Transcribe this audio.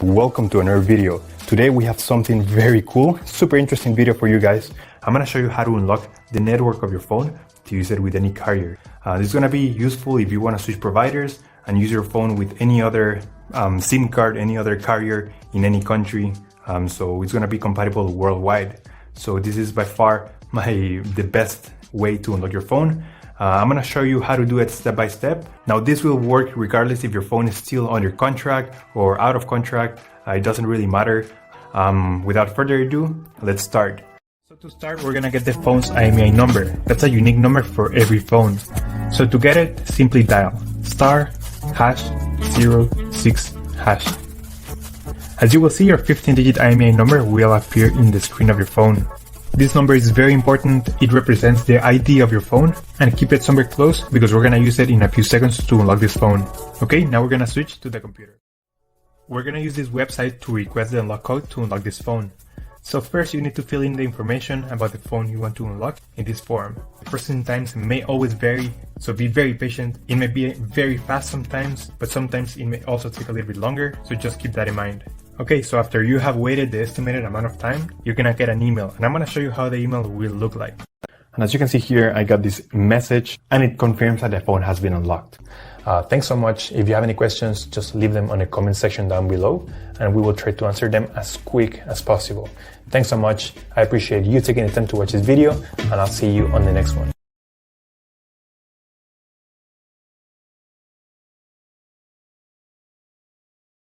Welcome to another video. Today we have something very cool, super interesting video for you guys. I'm gonna show you how to unlock the network of your phone to use it with any carrier. This is gonna be useful if you wanna switch providers and use your phone with any other SIM card, any other carrier in any country. So it's gonna be compatible worldwide. So this is by far the best way to unlock your phone. I'm gonna show you how to do it step by step. Now this will work regardless if your phone is still under contract or out of contract. It doesn't really matter. Without further ado, let's start. So to start, we're gonna get the phone's IMEI number. That's a unique number for every phone. So to get it, simply dial *#06#. As you will see, your 15-digit IMEI number will appear in the screen of your phone. This number is very important. It represents the ID of your phone, and keep it somewhere close because we're gonna use it in a few seconds to unlock this phone. Okay, now we're gonna switch to the computer. We're gonna use this website to request the unlock code to unlock this phone. So first you need to fill in the information about the phone you want to unlock in this form. The processing times may always vary, so be very patient. It may be very fast sometimes, but sometimes it may also take a little bit longer, so just keep that in mind. Okay, so after you have waited the estimated amount of time, you're gonna get an email, and I'm gonna show you how the email will look like. And as you can see here, I got this message, and it confirms that the phone has been unlocked. Thanks so much. If you have any questions, just leave them on the comment section down below, and we will try to answer them as quick as possible. Thanks so much. I appreciate you taking the time to watch this video, and I'll see you on the next one.